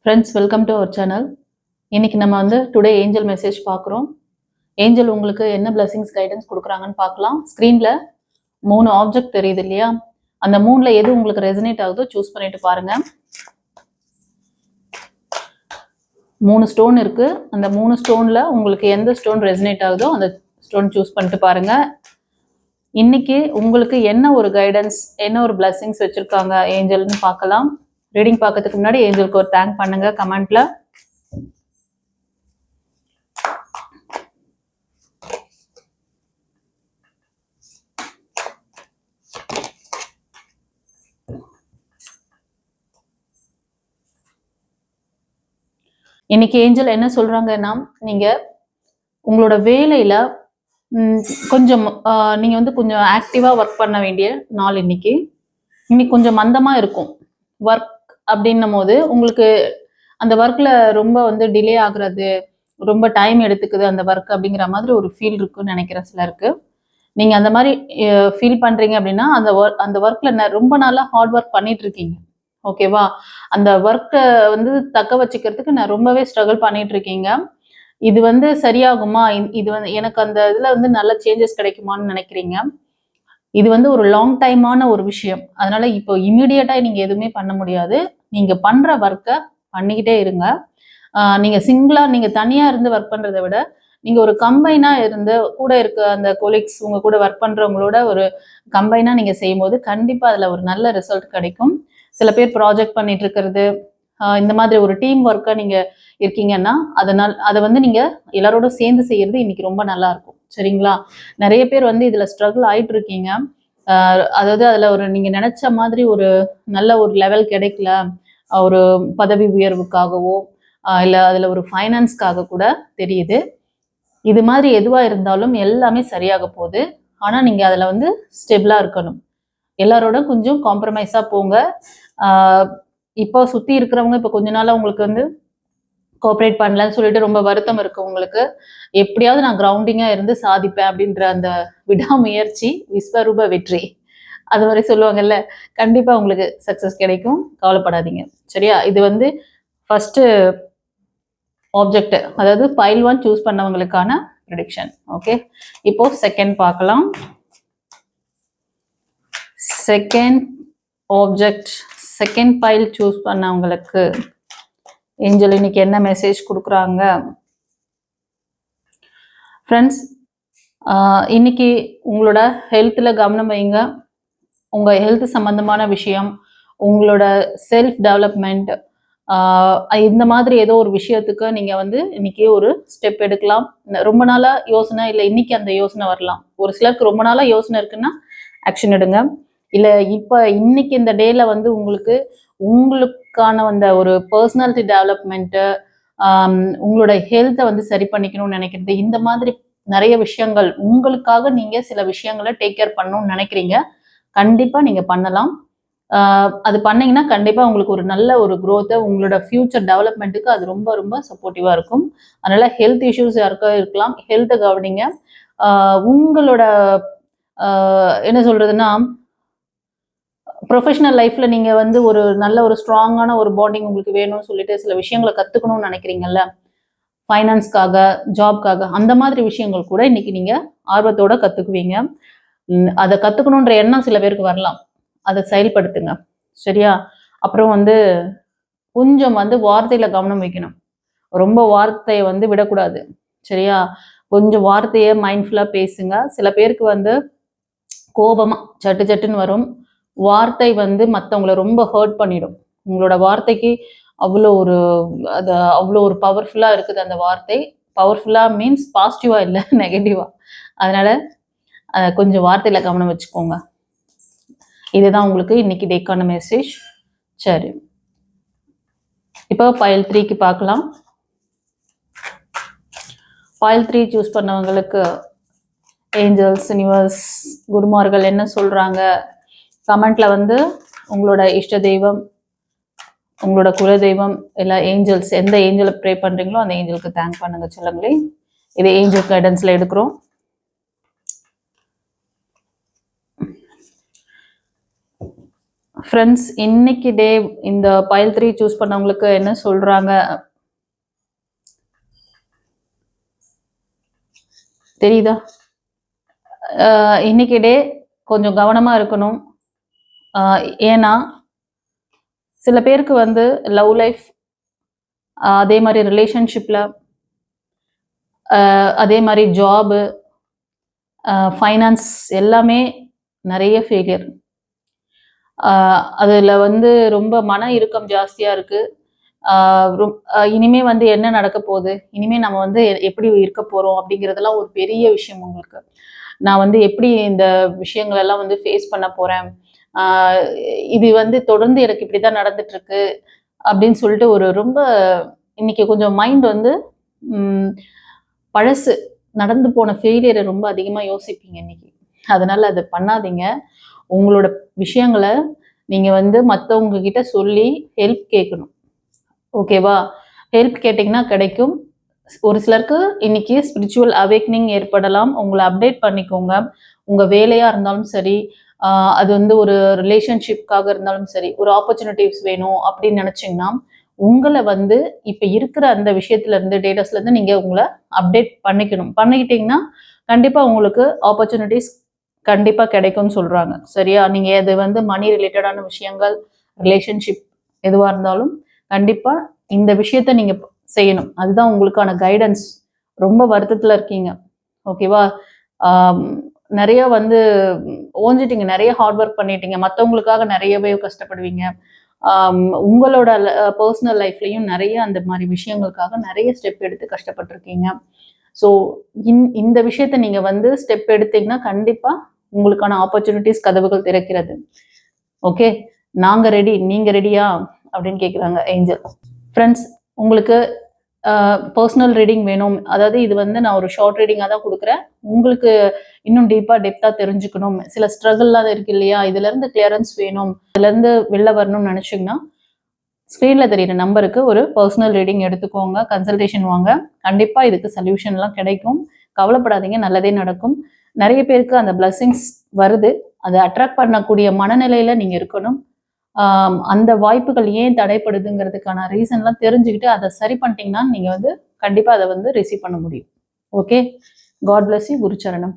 Friends, welcome to our channel. இன்னைக்கு நம்ம வந்து டுடே ஏஞ்சல் மெசேஜ் பார்க்குறோம். ஏஞ்சல் உங்களுக்கு என்ன பிளஸிங்ஸ் கைடன்ஸ் கொடுக்குறாங்கன்னு பார்க்கலாம். ஸ்க்ரீனில் 3 ஆப்ஜெக்ட் தெரியுது இல்லையா? அந்த 3ல் எது உங்களுக்கு ரெசனேட் ஆகுதோ சூஸ் பண்ணிட்டு பாருங்க. 3 ஸ்டோன் இருக்கு. அந்த 3 ஸ்டோனில் உங்களுக்கு எந்த ஸ்டோன் ரெசனேட் ஆகுதோ அந்த ஸ்டோன் சூஸ் பண்ணிட்டு பாருங்க. இன்னைக்கு உங்களுக்கு என்ன ஒரு கைடன்ஸ், என்ன ஒரு பிளஸிங்ஸ் வச்சிருக்காங்க ஏஞ்சல்னு பார்க்கலாம். ரீடிங் பார்க்கறதுக்கு முன்னாடி ஏஞ்சலுக்கு ஒரு தேங்க் பண்ணுங்க கமெண்ட்ல. இன்னைக்கு ஏஞ்சல் என்ன சொல்றாங்கன்னா, நீங்க உங்களோட வேலையில கொஞ்சம் நீங்க வந்து கொஞ்சம் ஆக்டிவா ஒர்க் பண்ண வேண்டிய நாள் இன்னைக்கு. இன்னைக்கு கொஞ்சம் மந்தமா இருக்கும். ஒர்க் அப்படின்னும் போது உங்களுக்கு அந்த ஒர்க்ல ரொம்ப வந்து டிலே ஆகுறது, ரொம்ப டைம் எடுத்துக்குது அந்த ஒர்க் அப்படிங்கிற மாதிரி ஒரு ஃபீல் இருக்குன்னு நினைக்கிறேன் சிலருக்கு. நீங்க அந்த மாதிரி ஃபீல் பண்றீங்க அப்படின்னா அந்த ஒர்க்ல ரொம்ப நாளா ஹார்ட் ஒர்க் பண்ணிட்டு இருக்கீங்க. ஓகேவா? அந்த ஒர்க்கை வந்து தக்க வச்சுக்கிறதுக்கு நான் ரொம்பவே ஸ்ட்ரகிள் பண்ணிட்டு இருக்கீங்க. இது வந்து சரியாகுமா? இது வந்து எனக்கு அந்த இதுல வந்து நல்ல சேஞ்சஸ் கிடைக்குமான்னு நினைக்கிறீங்க. இது வந்து ஒரு லாங் டைமான ஒரு விஷயம். அதனால இப்போ இமீடியட்டா நீங்க எதுவுமே பண்ண முடியாது. நீங்க பண்ற ஒர்க்கை பண்ணிக்கிட்டே இருங்க. நீங்க சிங்கிளா நீங்க தனியா இருந்து ஒர்க் பண்றதை விட நீங்க ஒரு கம்பைனா இருந்து கூட இருக்க அந்த கொலீக்ஸ் உங்க கூட ஒர்க் பண்றவங்களோட ஒரு கம்பைனா நீங்க செய்யும்போது கண்டிப்பா அதுல ஒரு நல்ல ரிசல்ட் கிடைக்கும். சில பேர் ப்ராஜெக்ட் பண்ணிட்டு இருக்கிறது, இந்த மாதிரி ஒரு டீம் ஒர்க்கா நீங்க இருக்கீங்கன்னா அதை வந்து நீங்க எல்லாரோட சேர்ந்து செய்யறது இன்னைக்கு ரொம்ப நல்லா இருக்கும். சரிங்களா? நிறைய பேர் வந்து இதுல ஸ்ட்ரகிள் ஆயிட்டு இருக்கீங்க. அதாவது அதுல ஒரு நீங்க நினைச்ச மாதிரி ஒரு நல்ல ஒரு லெவல் கிடைக்கல, ஒரு பதவி உயர்வுக்காகவோ இல்ல அதுல ஒரு ஃபைனான்ஸ்க்காக கூட தெரியுது. இது மாதிரி எதுவா இருந்தாலும் எல்லாமே சரியாக போகுது. ஆனா நீங்க அதுல வந்து ஸ்டெபிளா இருக்கணும். எல்லாரோட கொஞ்சம் காம்ப்ரமைஸா போங்க. இப்போ சுத்தி இருக்கிறவங்க இப்போ கொஞ்ச நாளா உங்களுக்கு வந்து கோஆப்ரேட் பண்ணலன்னு சொல்லிட்டு ரொம்ப வருத்தம் இருக்கு உங்களுக்கு. எப்படியாவது நான் கிரவுண்டிங்கா இருந்து சாதிப்பேன் அப்படின்ற அந்த விடாமுயற்சி விஸ்வரூப வெற்றி, அது மாதிரி சொல்லுவாங்கல்ல, கண்டிப்பா உங்களுக்கு சக்சஸ் கிடைக்கும். கவலைப்படாதீங்க. சரியா? இது வந்து ஃபர்ஸ்ட் ஆப்ஜெக்ட், அதாவது பைல் 1 சூஸ் பண்ணவங்களுக்கான ப்ரெடிக்ஷன். ஓகே, இப்போ செகண்ட் பார்க்கலாம். Second object, second file choose பண்ணவங்களுக்கு ஏஞ்சல் இன்னைக்கு என்ன மெசேஜ் கொடுக்குறாங்க? ஃப்ரெண்ட்ஸ், இன்னைக்கு உங்களோட ஹெல்த்ல கவனம் வைங்க. உங்க ஹெல்த் சம்பந்தமான விஷயம், உங்களோட செல்ஃப் டெவலப்மெண்ட், இந்த மாதிரி ஏதோ ஒரு விஷயத்துக்கு நீங்க வந்து இன்னைக்கு ஒரு ஸ்டெப் எடுக்கலாம். ரொம்ப நாளா யோசனை இல்லை, இன்னைக்கு அந்த யோசனை வரலாம். ஒரு சிலருக்கு ரொம்ப நாளா யோசனை இருக்குன்னா ஆக்ஷன் எடுங்க. இல்லை இப்போ இன்னைக்கு இந்த டேல வந்து உங்களுக்கான அந்த ஒரு பர்சனாலிட்டி டெவலப்மெண்ட்டு, உங்களோட ஹெல்த்தை வந்து சரி பண்ணிக்கணும்னு நினைக்கிறது, இந்த மாதிரி நிறைய விஷயங்கள் உங்களுக்காக நீங்க சில விஷயங்களை டேக் கேர் பண்ணணும்னு நினைக்கிறீங்க. கண்டிப்பா நீங்க பண்ணலாம். அது பண்ணீங்கன்னா கண்டிப்பா உங்களுக்கு ஒரு நல்ல ஒரு growth, உங்களோட ஃபியூச்சர் டெவலப்மெண்ட்டுக்கு அது ரொம்ப ரொம்ப சப்போர்ட்டிவா இருக்கும். அதனால ஹெல்த் இஷ்யூஸ் யாருக்கா இருக்கலாம், ஹெல்த்தை கவனிங்க. உங்களோட என்ன சொல்றதுன்னா, ப்ரொஃபஷனல் லைஃப்ல நீங்க வந்து ஒரு நல்ல ஒரு ஸ்ட்ராங்கான ஒரு பாண்டிங் உங்களுக்கு வேணும்னு சொல்லிட்டு சில விஷயங்களை கத்துக்கணும்னு நினைக்கிறீங்கல்ல, ஃபைனான்ஸ்க்காக, ஜாப்காக, அந்த மாதிரி விஷயங்கள் கூட இன்னைக்கு நீங்க ஆர்வத்தோட கத்துக்குவீங்க. அதை கத்துக்கணுன்ற எண்ணம் சில பேருக்கு வரலாம். அதை செயல்படுத்துங்க. சரியா? அப்புறம் வந்து கொஞ்சம் வந்து வார்த்தையில கவனம் வைக்கணும். ரொம்ப வார்த்தையை வந்து விடக்கூடாது. சரியா? கொஞ்சம் வார்த்தையை மைண்ட்ஃபுல்லா பேசுங்க. சில பேருக்கு வந்து கோபமா சட்டு சட்டுன்னு வரும். வார்த்தை வந்து மற்றவங்கள ரொம்ப ஹர்ட் பண்ணிடும். உங்களோட வார்த்தைக்கு அவ்வளோ ஒரு அவ்வளோ ஒரு பவர்ஃபுல்லா இருக்குது அந்த வார்த்தை. பவர்ஃபுல்லா மீன்ஸ் பாசிட்டிவா இல்லை, நெகட்டிவா. அதனால கொஞ்சம் வார்த்தையில கவனம் வச்சுக்கோங்க. இதுதான் உங்களுக்கு இன்னைக்கு டேக்கான மெசேஜ். சரி, இப்போ பைல் 3க்கு பார்க்கலாம். பைல் 3 சூஸ் பண்ணவங்களுக்கு ஏஞ்சல்ஸ், யூனிவர்ஸ், குருமார்கள் என்ன சொல்றாங்க? கமெண்ட்ல வந்து உங்களோட இஷ்ட தெய்வம், உங்களோட குல தெய்வம், இல்லை ஏஞ்சல்ஸ், எந்த ஏஞ்சலை ப்ரே பண்றீங்களோ அந்த ஏஞ்சலுக்கு தேங்க் பண்ணுங்க சொல்லுங்களே. இது ஏஞ்சல் கைடன்ஸ்ல எடுக்கிறோம். ஃப்ரெண்ட்ஸ், இன்னைக்கு டே இந்த பைல் 3 சூஸ் பண்ணவங்களுக்கு என்ன சொல்றாங்க தெரியுதா? இன்னைக்கு டே கொஞ்சம் கவனமா இருக்கணும். ஏன்னா சில பேருக்கு வந்து லவ் லைஃப், அதே மாதிரி ரிலேஷன்ஷிப்ல, அதே மாதிரி ஜாபு, ஃபைனான்ஸ் எல்லாமே நிறைய ஃபெயிலியர். அதில் வந்து ரொம்ப மன இறுக்கம் ஜாஸ்தியாக இருக்கு. இனிமே வந்து என்ன நடக்க போகுது, இனிமே நம்ம வந்து எப்படி இருக்க போறோம் அப்படிங்கிறதெல்லாம் ஒரு பெரிய விஷயம் உங்களுக்கு. நான் வந்து எப்படி இந்த விஷயங்கள் எல்லாம் வந்து ஃபேஸ் பண்ண போறேன், இது வந்து தொடர்ந்து எனக்கு இப்படிதான் நடந்துட்டு இருக்கு அப்படின்னு சொல்லிட்டு ஒரு ரொம்ப இன்னைக்கு கொஞ்சம் மைண்ட் வந்து பழசு நடந்து போன ஃபெயிலியரை ரொம்ப அதிகமா யோசிப்பீங்க இன்னைக்கு. அதனால அதை பண்ணாதீங்க. உங்களோட விஷயங்களை நீங்க வந்து மற்றவங்க கிட்ட சொல்லி ஹெல்ப் கேட்கணும். ஓகேவா? ஹெல்ப் கேட்டிங்கன்னா கிடைக்கும். ஒரு சிலருக்கு இன்னைக்கு ஸ்பிரிச்சுவல் அவேக்னிங் ஏற்படலாம். உங்களை அப்டேட் பண்ணிக்கோங்க. உங்க வேலையா இருந்தாலும் சரி, அது வந்து ஒரு ரிலேஷன்ஷிப்காக இருந்தாலும் சரி, ஒரு ஆப்பர்ச்சுனிட்டிஸ் வேணும் அப்படின்னு நினைச்சீங்கன்னா, உங்களை வந்து இப்ப இருக்கிற அந்த விஷயத்துல இருந்து டேட்டாஸ்ல இருந்து நீங்க உங்களை அப்டேட் பண்ணிக்கணும். பண்ணிக்கிட்டீங்கன்னா கண்டிப்பா உங்களுக்கு ஆப்பர்ச்சுனிட்டிஸ் கண்டிப்பா கிடைக்கும்னு சொல்றாங்க. சரியா? நீங்க அது வந்து மணி ரிலேட்டடான விஷயங்கள், ரிலேஷன்ஷிப் எதுவா இருந்தாலும் கண்டிப்பா இந்த விஷயத்த நீங்க செய்யணும். அதுதான் உங்களுக்கான கைடன்ஸ். ரொம்ப வருத்தத்துல இருக்கீங்க. ஓகேவா? நிறைய வந்து ஓஞ்சிட்டீங்க, நிறைய ஹார்ட் ஒர்க் பண்ணிட்டீங்க, மற்றவங்களுக்காக நிறையவே கஷ்டப்படுவீங்க. உங்களோட பர்சனல் லைஃப்லையும் நிறைய அந்த மாதிரி விஷயங்களுக்காக நிறைய ஸ்டெப் எடுத்து கஷ்டப்பட்டிருக்கீங்க. ஸோ இந்த விஷயத்த நீங்க வந்து ஸ்டெப் எடுத்தீங்கன்னா கண்டிப்பா உங்களுக்கான ஆப்பர்ச்சுனிட்டிஸ் கதவுகள் திறக்கிறது. ஓகே, நாங்க ரெடி, நீங்க ரெடியா அப்படின்னு கேட்குறாங்க ஏஞ்சல். ஃப்ரெண்ட்ஸ், உங்களுக்கு பர்சனல் ரீடிங் வேணும், அதாவது இது வந்து நான் ஒரு ஷார்ட் ரீடிங்காக தான் கொடுக்குறேன். உங்களுக்கு இன்னும் டெப்த்தாக தெரிஞ்சுக்கணும், சில ஸ்ட்ரகிள்லாம் இருக்கு இல்லையா, இதுலேருந்து கிளியரன்ஸ் வேணும், இதுலேருந்து வெளில வரணும்னு நினச்சிங்கன்னா ஸ்க்ரீனில் தெரியுற நம்பருக்கு ஒரு பர்சனல் ரீடிங் எடுத்துக்கோங்க, கன்சல்டேஷன் வாங்க. கண்டிப்பாக இதுக்கு சொல்யூஷன்லாம் கிடைக்கும். கவலைப்படாதீங்க, நல்லதே நடக்கும். நிறைய பேருக்கு அந்த பிளஸ்ஸிங்ஸ் வருது. அதை அட்ராக்ட் பண்ணக்கூடிய மனநிலையில் நீங்கள் இருக்கணும். அந்த வாய்ப்புகள் ஏன் தடைப்படுதுங்கிறதுக்கான ரீசன்லாம் தெரிஞ்சுக்கிட்டு அதை சரி பண்ணிட்டீங்கன்னா நீங்கள் வந்து கண்டிப்பாக அதை வந்து ரிசீவ் பண்ண முடியும். Okay, god bless you. குருச்சரணம்.